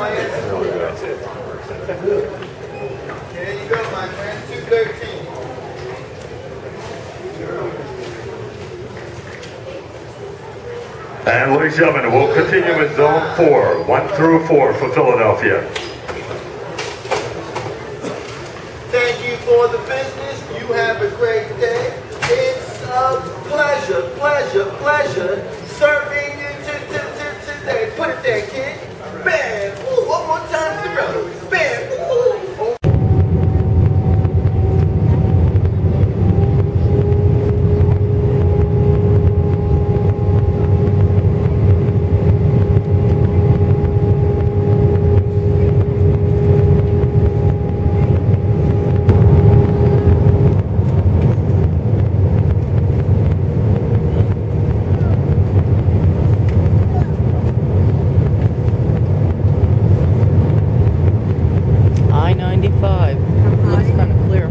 That's it. There you go, my friend. 213. And ladies and gentlemen, we'll continue with zone 4, 1 through 4 for Philadelphia. Thank you for the business. You have a great day. It's a pleasure serving you today. Put it there, kid. Bam. Ooh, one more time to the road. Bam. Ooh. I-95. Looks kind of clear.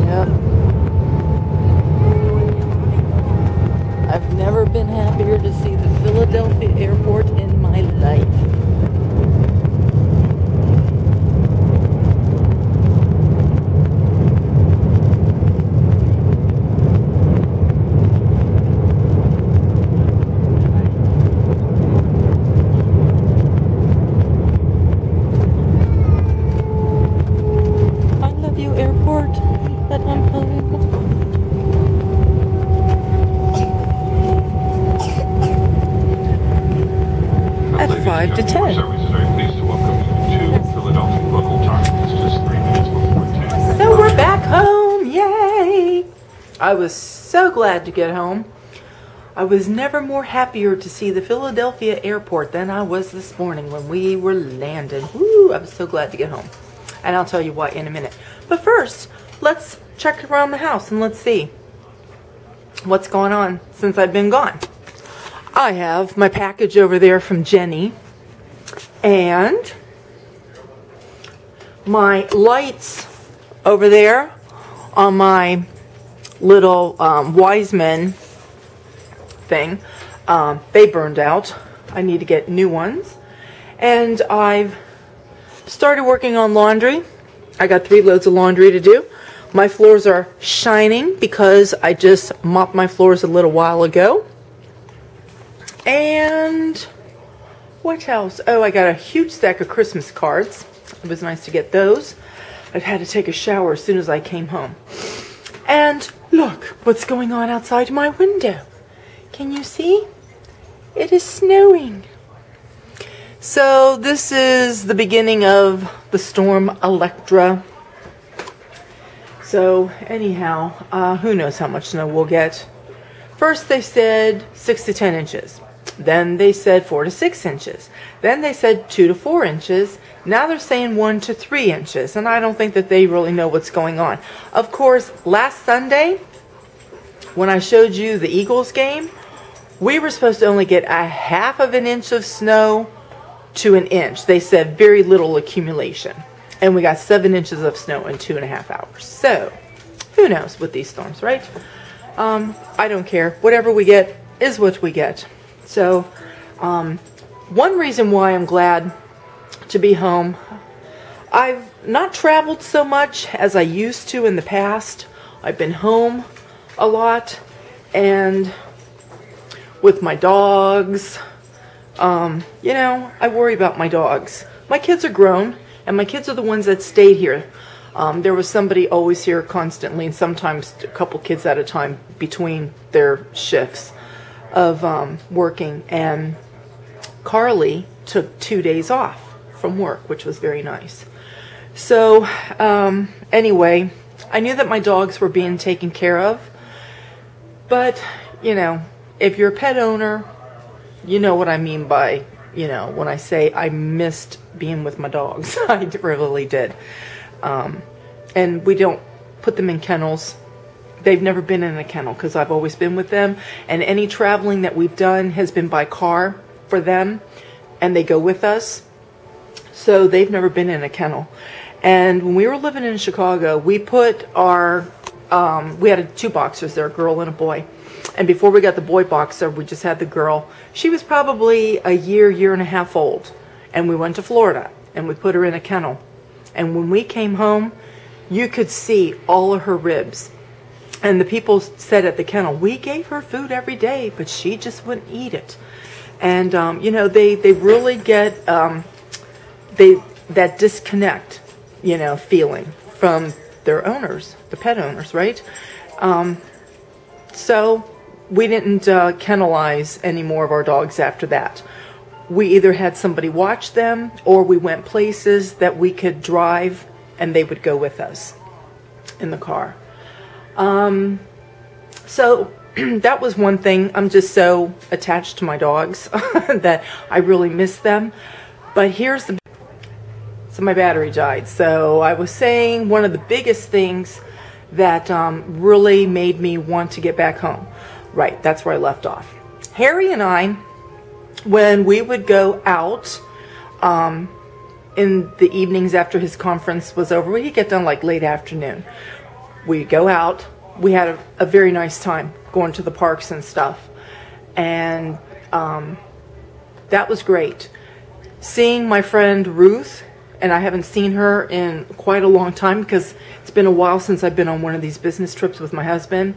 Yep. I've never been happier to see the Philadelphia airport in my life. Airport, but I'm home. At 5 to 10. Service is very pleased to welcome you to Philadelphia. Local time is just 3 minutes before 10. So we're back home, yay! I was so glad to get home. I was never more happier to see the Philadelphia airport than I was this morning when we were landing. Woo, I was so glad to get home. And I'll tell you why in a minute. But first, let's check around the house and let's see what's going on since I've been gone. I have my package over there from Jenny and my lights over there on my little Wiseman thing. They burned out. I need to get new ones. And I've started working on laundry. I got 3 loads of laundry to do. My floors are shining because I just mopped my floors a little while ago. And what else? Oh, I got a huge stack of Christmas cards. It was nice to get those. I've had to take a shower as soon as I came home. And look what's going on outside my window. Can you see? It is snowing. So this is the beginning of the storm Electra. So anyhow, who knows how much snow we'll get. First they said 6 to 10 inches. Then they said 4 to 6 inches. Then they said 2 to 4 inches. Now they're saying 1 to 3 inches. And I don't think that they really know what's going on. Of course, last Sunday, when I showed you the Eagles game, we were supposed to only get a 1/2 inch of snow to 1 inch. They said very little accumulation. And we got 7 inches of snow in 2.5 hours. So, who knows with these storms, right? I don't care. Whatever we get is what we get. So, one reason why I'm glad to be home, I've not traveled so much as I used to in the past. I've been home a lot and with my dogs. You know, I worry about my dogs. My kids are grown, and my kids are the ones that stayed here. There was somebody always here constantly, and sometimes a couple kids at a time between their shifts of working. And Carly took 2 days off from work, which was very nice. So, anyway, I knew that my dogs were being taken care of. But, you know, if you're a pet owner, you know what I mean by, you know, when I say I missed being with my dogs. I really did. And we don't put them in kennels. They've never been in a kennel because I've always been with them. And any traveling that we've done has been by car for them. and they go with us. So they've never been in a kennel. And when we were living in Chicago, we put our, we had 2 boxers there, a girl and a boy. And before we got the boy boxer, we just had the girl. She was probably a year and a half old. And we went to Florida and we put her in a kennel. And when we came home, you could see all of her ribs. And the people said at the kennel, we gave her food every day, but she just wouldn't eat it. And, you know, they really get that disconnect, you know, feeling from their owners, the pet owners, right? So we didn't kennelize any more of our dogs after that. We either had somebody watch them, or we went places that we could drive and they would go with us in the car. So that was one thing. I'm just so attached to my dogs that I really miss them. But here's the... So my battery died. So I was saying one of the biggest things that really made me want to get back home. Right, that's where I left off. Harry and I, when we would go out in the evenings after his conference was over, we'd get done like late afternoon. We'd go out. We had a very nice time going to the parks and stuff. And that was great. Seeing my friend Ruth, and I haven't seen her in quite a long time because it's been a while since I've been on one of these business trips with my husband.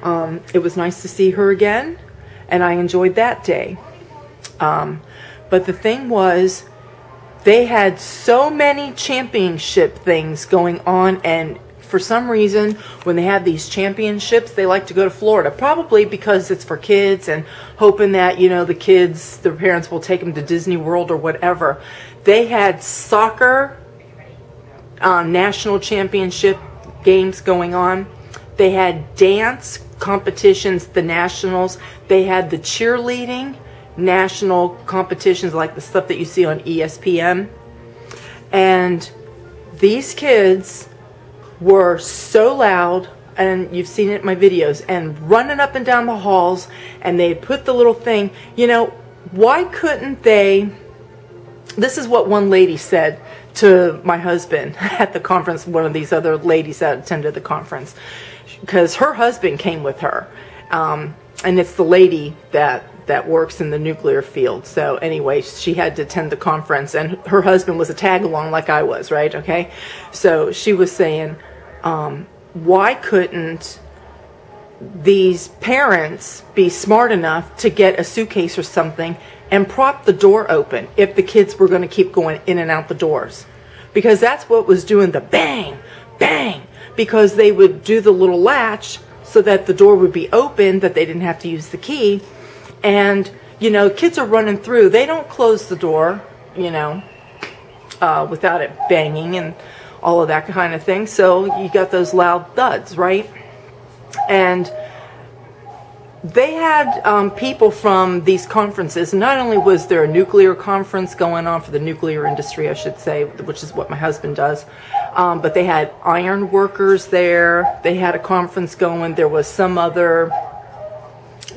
It was nice to see her again, and I enjoyed that day. But the thing was, they had so many championship things going on, and for some reason, when they have these championships, they like to go to Florida, probably because it's for kids and hoping that, you know, the kids, their parents will take them to Disney World or whatever. They had soccer national championship games going on. They had dance competitions, the nationals. They had the cheerleading national competitions, like the stuff that you see on ESPN. And these kids were so loud, and you've seen it in my videos, and running up and down the halls, and they put the little thing, you know, why couldn't they... This is what one lady said to my husband at the conference, one of these other ladies that attended the conference, because her husband came with her, and it's the lady that works in the nuclear field. So anyway, she had to attend the conference, and her husband was a tag along like I was, right? Okay, so she was saying, why couldn't these parents be smart enough to get a suitcase or something and prop the door open if the kids were going to keep going in and out the doors? Because that's what was doing the bang, bang, because they would do the little latch so that the door would be open, that they didn't have to use the key. And, you know, kids are running through. They don't close the door, you know, without it banging and all of that kind of thing. So you got those loud thuds, right? And they had people from these conferences. Not only was there a nuclear conference going on for the nuclear industry, I should say, which is what my husband does, but they had iron workers there. They had a conference going. There was some other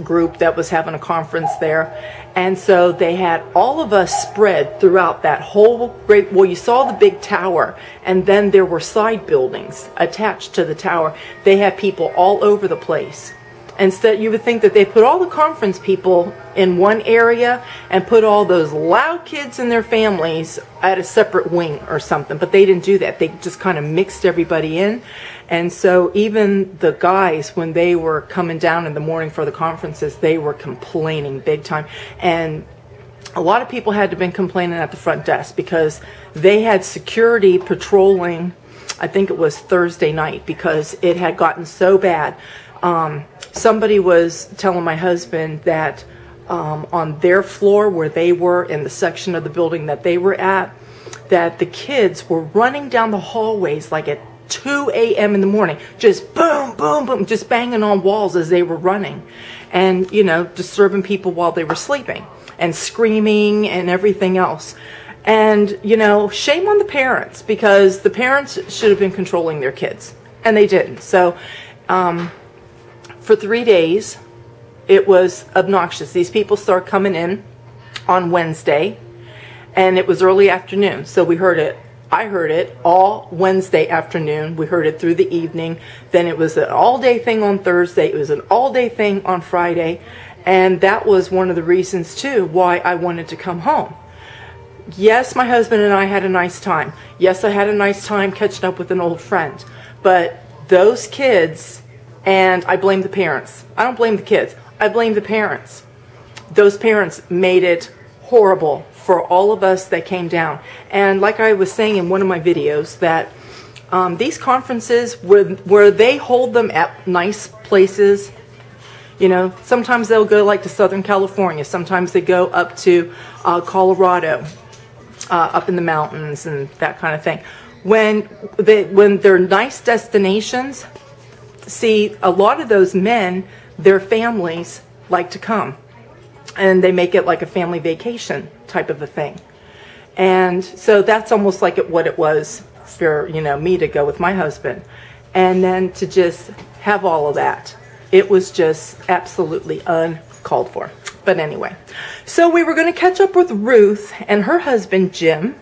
group that was having a conference there, and so they had all of us spread throughout that whole great, well, you saw the big tower, and then there were side buildings attached to the tower. They had people all over the place. Instead, you would think that they put all the conference people in one area and put all those loud kids and their families at a separate wing or something, but they didn't do that. They just kind of mixed everybody in. And so even the guys, when they were coming down in the morning for the conferences, they were complaining big time. And a lot of people had to been complaining at the front desk because they had security patrolling, I think it was Thursday night, because it had gotten so bad. Somebody was telling my husband that on their floor where they were, in the section of the building that they were at, that the kids were running down the hallways like at 2 a.m. in the morning, just boom, boom, boom, just banging on walls as they were running, and, you know, disturbing people while they were sleeping, and screaming and everything else. And, you know, shame on the parents, because the parents should have been controlling their kids, and they didn't. So for 3 days, it was obnoxious. These people start coming in on Wednesday, and it was early afternoon, so we heard it. I heard it all Wednesday afternoon. We heard it through the evening. Then it was an all-day thing on Thursday. It was an all-day thing on Friday. And that was one of the reasons, too, why I wanted to come home. Yes, my husband and I had a nice time. Yes, I had a nice time catching up with an old friend. But those kids, and I blame the parents. I don't blame the kids. I blame the parents. Those parents made it horrible for all of us that came down. And like I was saying in one of my videos, that these conferences, where they hold them at nice places, you know, sometimes they'll go like to Southern California, sometimes they go up to Colorado, up in the mountains and that kind of thing. When they're nice destinations, see, a lot of those men, their families like to come. And they make it like a family vacation type of a thing. And so that's almost like what it was for, you know, me to go with my husband. And then to just have all of that. It was just absolutely uncalled for. But anyway, so we were going to catch up with Ruth and her husband, Jim.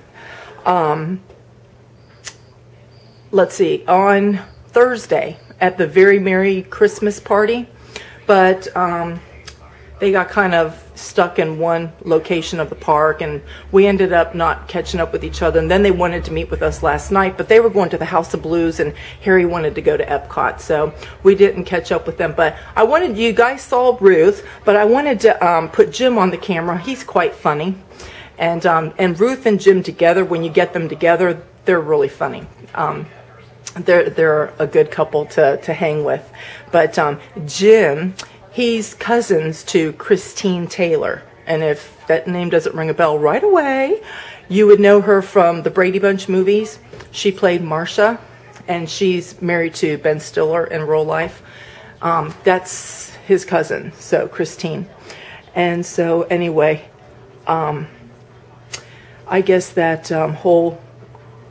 Let's see, on Thursday at the Very Merry Christmas party. But they got kind of stuck in one location of the park, and we ended up not catching up with each other. And then they wanted to meet with us last night, but they were going to the House of Blues, and Harry wanted to go to Epcot, so we didn't catch up with them. But I wanted, you guys saw Ruth, but I wanted to put Jim on the camera. He's quite funny. And Ruth and Jim together, when you get them together, they're really funny. They're a good couple to hang with. But Jim, he's cousins to Christine Taylor. And if that name doesn't ring a bell right away, you would know her from the Brady Bunch movies. She played Marcia, and she's married to Ben Stiller in real life. That's his cousin, so Christine. And so anyway, I guess that whole,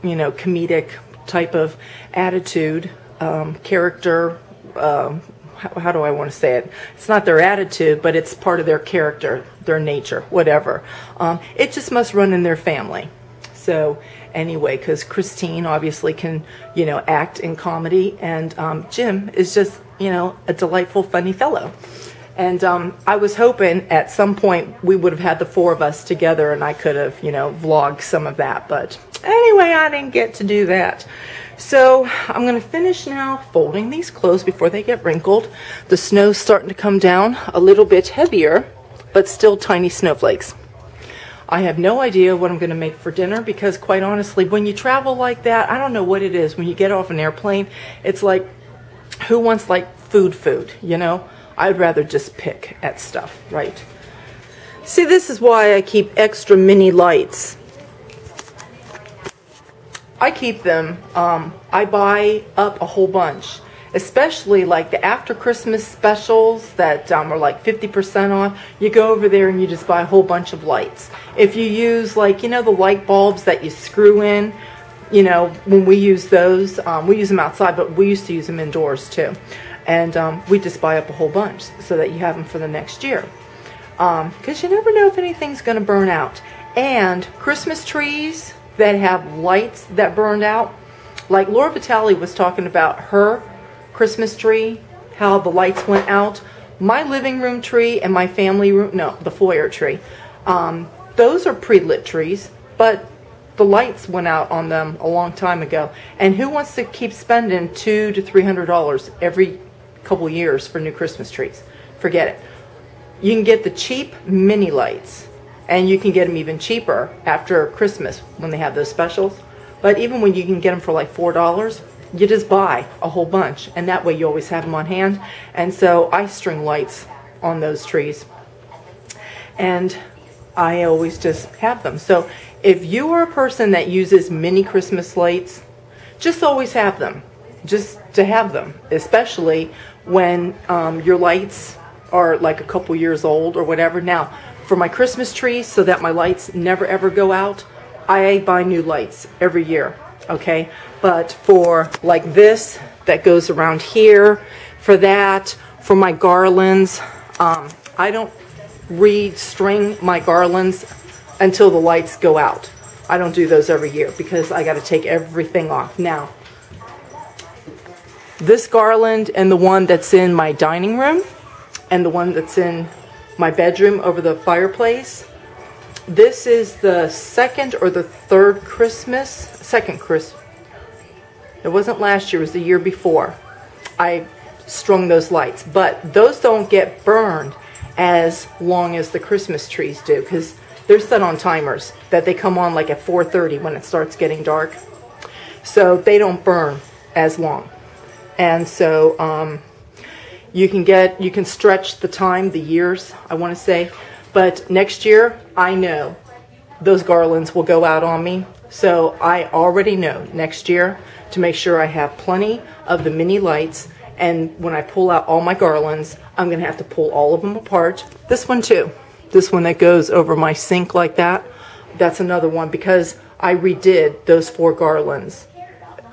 you know, comedic type of attitude, character, how do I want to say it? It's not their attitude, but it's part of their character, their nature, whatever. It just must run in their family. So anyway, because Christine obviously can, you know, act in comedy, and Jim is just, you know, a delightful, funny fellow. And I was hoping at some point we would have had the four of us together, and I could have, you know, vlogged some of that. But anyway, I didn't get to do that. So I'm going to finish now folding these clothes before they get wrinkled. The snow's starting to come down a little bit heavier, but still tiny snowflakes. I have no idea what I'm going to make for dinner, because quite honestly, when you travel like that, I don't know what it is. When you get off an airplane, it's like, who wants like food, you know? I'd rather just pick at stuff, right? See, this is why I keep extra mini lights. I keep them, I buy up a whole bunch, especially like the after Christmas specials that are like 50% off. You go over there and you just buy a whole bunch of lights. If you use, like, you know, the light bulbs that you screw in, you know, when we use those, we use them outside, but we used to use them indoors too. And we just buy up a whole bunch so that you have them for the next year. Because you never know if anything's going to burn out. And Christmas trees that have lights that burned out, like Laura Vitale was talking about her Christmas tree, how the lights went out. My living room tree and my family room, no, the foyer tree, those are pre-lit trees, but the lights went out on them a long time ago. And who wants to keep spending $200 to $300 every couple years for new Christmas trees? Forget it. You can get the cheap mini lights, and you can get them even cheaper after Christmas when they have those specials. But even when you can get them for like $4, you just buy a whole bunch, and that way you always have them on hand. And so I string lights on those trees, and I always just have them. So if you are a person that uses mini Christmas lights, just always have them, just to have them, especially when your lights are like a couple years old or whatever. Now, for my Christmas tree, so that my lights never ever go out, I buy new lights every year, okay? But for like this, that goes around here, for that, for my garlands, I don't restring my garlands until the lights go out. I don't do those every year because I got to take everything off. Now, this garland and the one that's in my dining room and the one that's in my bedroom over the fireplace, this is the second or the third Christmas, second Christmas. It wasn't last year, it was the year before I strung those lights. But those don't get burned as long as the Christmas trees do, because they're set on timers that they come on like at 4:30 when it starts getting dark. So they don't burn as long. And so you can stretch the time, the years, I want to say. But next year, I know those garlands will go out on me. So I already know next year to make sure I have plenty of the mini lights. And when I pull out all my garlands, I'm going to have to pull all of them apart. This one too. This one that goes over my sink like that. That's another one because I redid those 4 garlands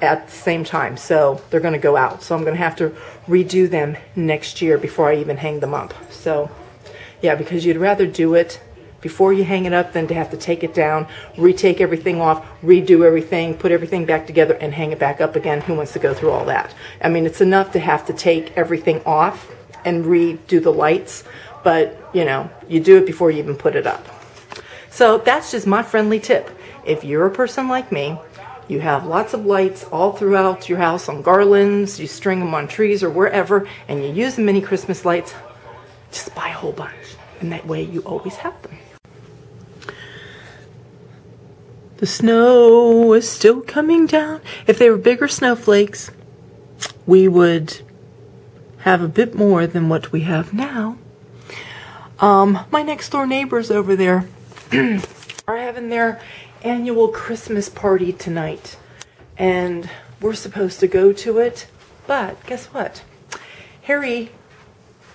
at the same time. So they're going to go out. So I'm going to have to redo them next year before I even hang them up. So yeah, because you'd rather do it before you hang it up than to have to take it down, retake everything off, redo everything, put everything back together, and hang it back up again. Who wants to go through all that? I mean, it's enough to have to take everything off and redo the lights, but, you know, you do it before you even put it up. So that's just my friendly tip. If you're a person like me, you have lots of lights all throughout your house on garlands, you string them on trees or wherever, and you use the mini Christmas lights, just buy a whole bunch. And that way you always have them. The snow is still coming down. If they were bigger snowflakes, we would have a bit more than what we have now. My next door neighbors over there are having their annual Christmas party tonight. And we're supposed to go to it. But guess what? Harry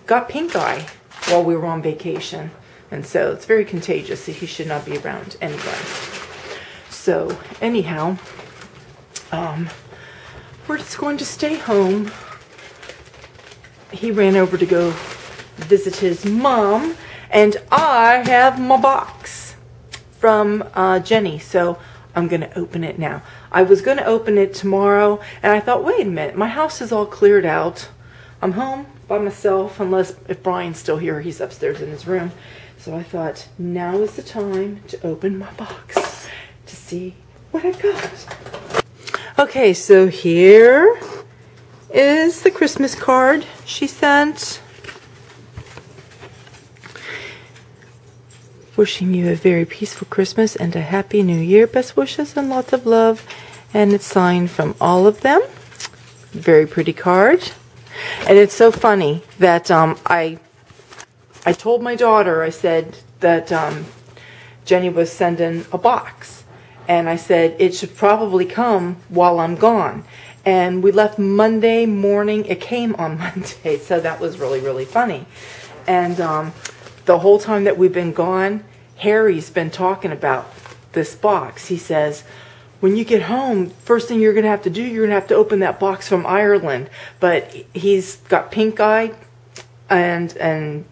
got pink eye while we were on vacation. And so it's very contagious. So he should not be around anybody. So anyhow, we're just going to stay home. He ran over to go visit his mom, and I have my box from Jenny, so I'm going to open it now. I was going to open it tomorrow, and I thought, wait a minute, my house is all cleared out. I'm home by myself, unless if Brian's still here, he's upstairs in his room. So I thought, now is the time to open my box to see what I got. Okay, so here is the Christmas card she sent. Wishing you a very peaceful Christmas and a happy new year. Best wishes and lots of love. And it's signed from all of them. Very pretty card. And it's so funny that I told my daughter, I said that Jenny was sending a box. And I said, it should probably come while I'm gone. And we left Monday morning. It came on Monday. So that was really, really funny. And the whole time that we've been gone, Harry's been talking about this box. He says, when you get home, first thing you're going to have to do, you're going to have to open that box from Ireland. But he's got pink eye, and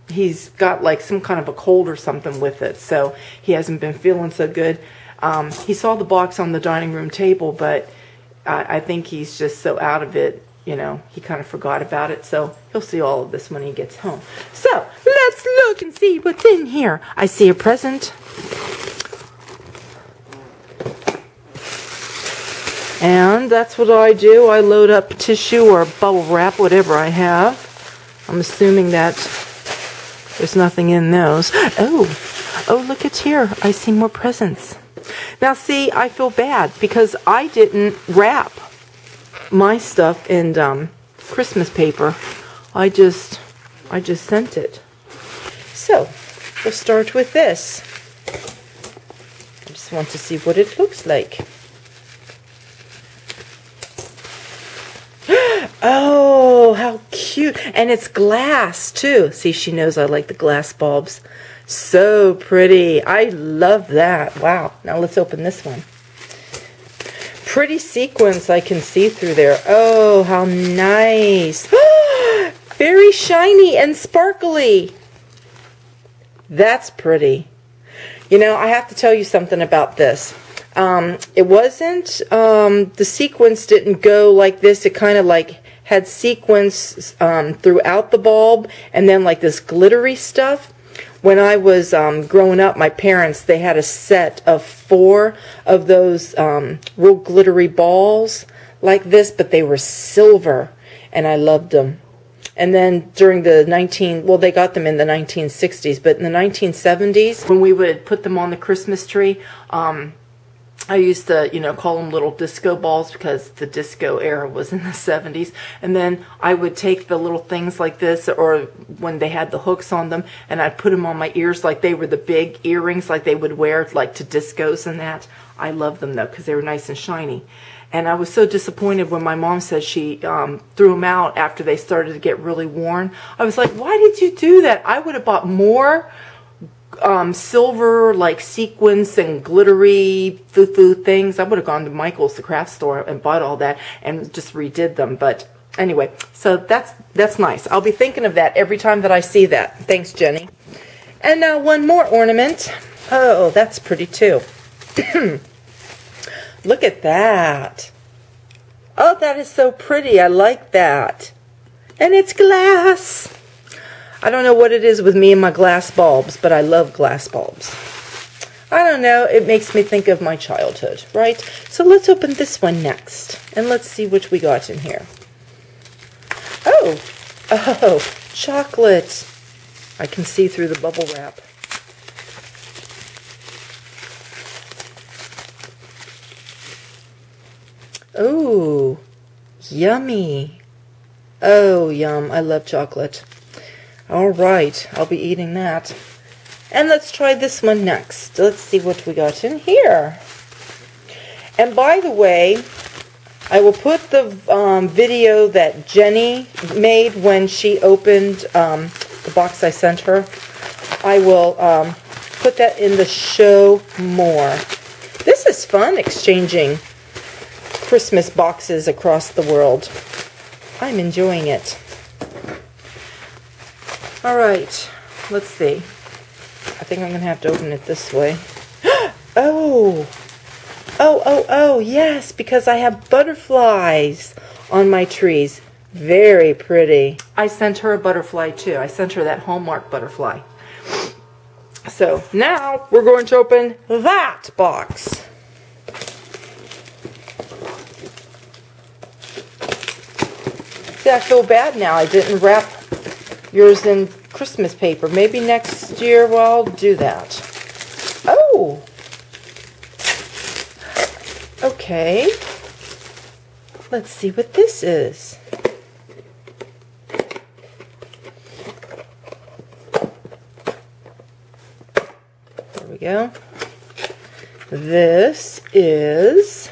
he's got like some kind of a cold or something with it. So he hasn't been feeling so good. He saw the box on the dining room table, but I think he's just so out of it, you know, he kind of forgot about it. So he'll see all of this when he gets home. So let's look and see what's in here. I see a present. And that's what I do. I load up tissue or bubble wrap, whatever I have. I'm assuming that there's nothing in those. Oh, look at here. I see more presents. Now, see, I feel bad because I didn't wrap my stuff in Christmas paper. I just sent it. So, we'll start with this. I just want to see what it looks like. Oh, how cute. And it's glass, too. See, she knows I like the glass bulbs. So pretty. I love that. Wow. Now let's open this one. Pretty sequins I can see through there. Oh, how nice. Very shiny and sparkly. That's pretty. You know, I have to tell you something about this. It wasn't, the sequence didn't go like this. It kind of like had sequence throughout the bulb, and then like this glittery stuff. When I was growing up, my parents, they had a set of 4 of those real glittery balls like this, but they were silver, and I loved them. And then during the they got them in the 1960s, but in the 1970s, when we would put them on the Christmas tree, I used to, you know, call them little disco balls because the disco era was in the 70s. And then I would take the little things like this, or when they had the hooks on them, and I'd put them on my ears like they were the big earrings like they would wear like to discos and that. I loved them though because they were nice and shiny. And I was so disappointed when my mom said she threw them out after they started to get really worn. I was like, why did you do that? I would have bought more silver like sequins and glittery foo-foo things. I would have gone to Michael's, the craft store, and bought all that and just redid them. But anyway, so that's nice. I'll be thinking of that every time that I see that. Thanks, Jenny. And now one more ornament. Oh, that's pretty too. Look at that. Oh, that is so pretty. I like that. And it's glass. I don't know what it is with me and my glass bulbs, but I love glass bulbs. I don't know. It makes me think of my childhood, right? So let's open this one next. And let's see what we got in here. Oh, chocolate. I can see through the bubble wrap. Oh, yummy. Oh, yum. I love chocolate. All right, I'll be eating that. And let's try this one next. Let's see what we got in here. And by the way, I will put the video that Jenny made when she opened the box I sent her. I will put that in the show more. This is fun, exchanging Christmas boxes across the world. I'm enjoying it. All right, let's see. I think I'm going to have to open it this way. Oh, yes, because I have butterflies on my trees. Very pretty. I sent her a butterfly, too. I sent her that Hallmark butterfly. So, now we're going to open that box. See, I feel bad now. I didn't wrap yours in Christmas paper. Maybe next year I'll do that. Oh! Okay. Let's see what this is. There we go. This is...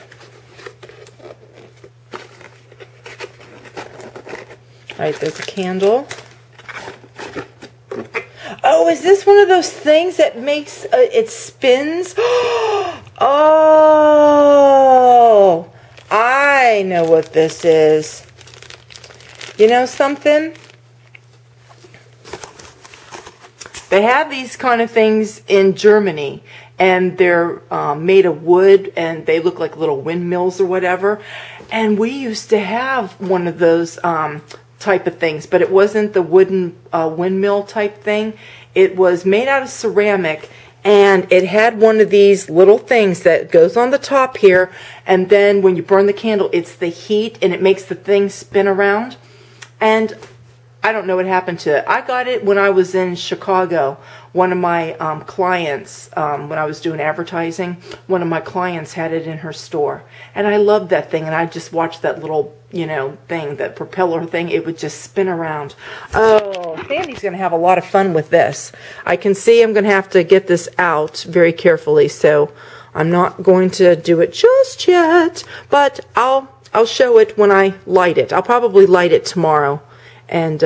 Alright, there's a candle. Oh, is this one of those things that makes, it spins? Oh, I know what this is. You know something? They have these kind of things in Germany, and they're made of wood, and they look like little windmills or whatever. And we used to have one of those type of things, but it wasn't the wooden windmill type thing. It was made out of ceramic, and it had one of these little things that goes on the top here, and then when you burn the candle, it's the heat, and it makes the thing spin around. And I don't know what happened to it. I got it when I was in Chicago. One of my clients, when I was doing advertising, one of my clients had it in her store. And I loved that thing, and I just watched that little, you know, thing, that propeller thing. It would just spin around. Oh, Sandy's going to have a lot of fun with this. I can see I'm going to have to get this out very carefully, so I'm not going to do it just yet. But I'll show it when I light it. I'll probably light it tomorrow and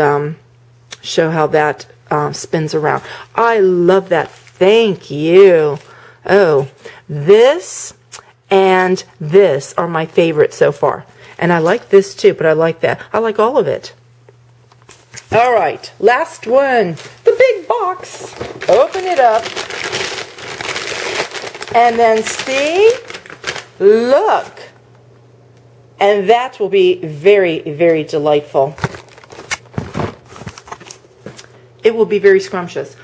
show how that spins around. I love that. Thank you. Oh, this and this are my favorites so far. And I like this too, but I like that. I like all of it. All right, last one. The big box. Open it up. And then see, look. And that will be very, very delightful. It will be very scrumptious.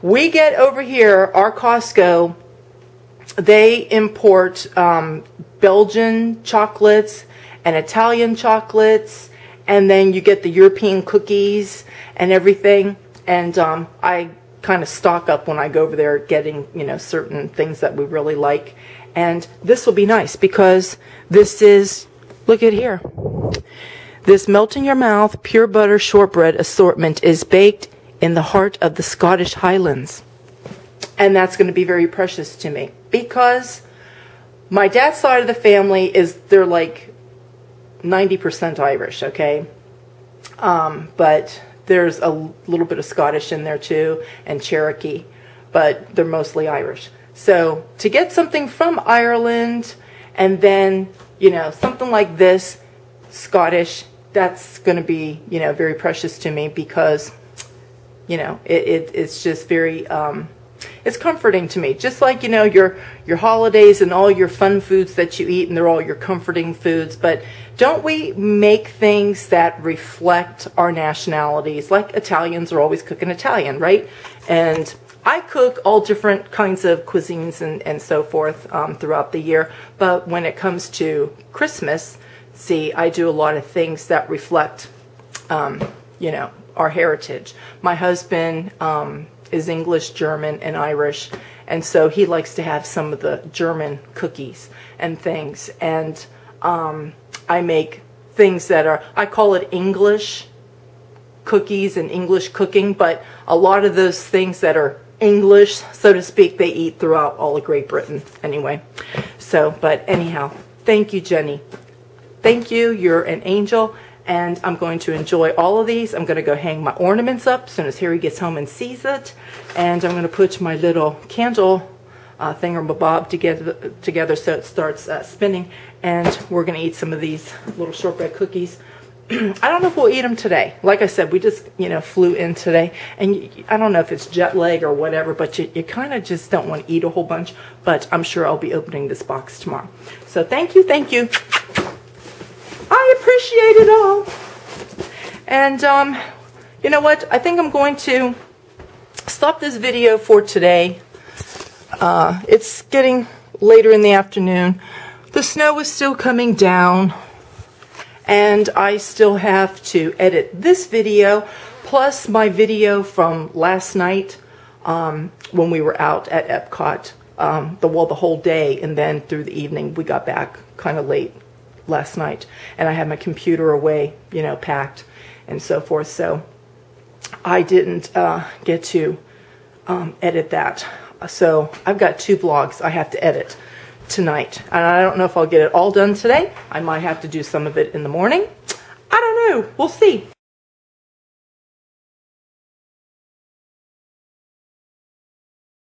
We get over here, our Costco, they import Belgian chocolates and Italian chocolates, and then you get the European cookies and everything. And I kind of stock up when I go over there getting, you know, certain things that we really like. And this will be nice because this is, look at here. This melt-in-your-mouth pure butter shortbread assortment is baked in the heart of the Scottish Highlands. And that's going to be very precious to me because my dad's side of the family they're like 90% Irish, okay? But there's a little bit of Scottish in there too, and Cherokee, but they're mostly Irish. So to get something from Ireland and then, you know, something like this, Scottish, that's going to be, you know, very precious to me because, you know, it's just very, it's comforting to me. Just like, you know, your holidays and all your fun foods that you eat, and they're all your comforting foods. But don't we make things that reflect our nationalities? Like Italians are always cooking Italian, right? And I cook all different kinds of cuisines and so forth throughout the year. But when it comes to Christmas, see, I do a lot of things that reflect, you know, our heritage. My husband is English, German, and Irish, and so he likes to have some of the German cookies and things. And I make things that are, I call it English cookies and English cooking, but a lot of those things that are English, so to speak, they eat throughout all of Great Britain anyway. So, but anyhow, thank you, Jenny. Thank you. You're an angel. And I'm going to enjoy all of these. I'm going to go hang my ornaments up as soon as Harry gets home and sees it. And I'm going to put my little candle thingamabob together so it starts spinning. And we're going to eat some of these little shortbread cookies. I don't know if we'll eat them today. Like I said, we just, you know, flew in today. And I don't know if it's jet lag or whatever, but you kind of just don't want to eat a whole bunch. But I'm sure I'll be opening this box tomorrow. So thank you, thank you. I appreciate it all. And you know what? I think I'm going to stop this video for today. It's getting later in the afternoon. The snow is still coming down. And I still have to edit this video, plus my video from last night when we were out at Epcot, the whole day, and then through the evening. We got back kind of late last night, and I had my computer away, you know, packed and so forth, so I didn't get to edit that. So I've got 2 vlogs I have to edit tonight, and I don't know if I'll get it all done today. I might have to do some of it in the morning. I don't know. We'll see.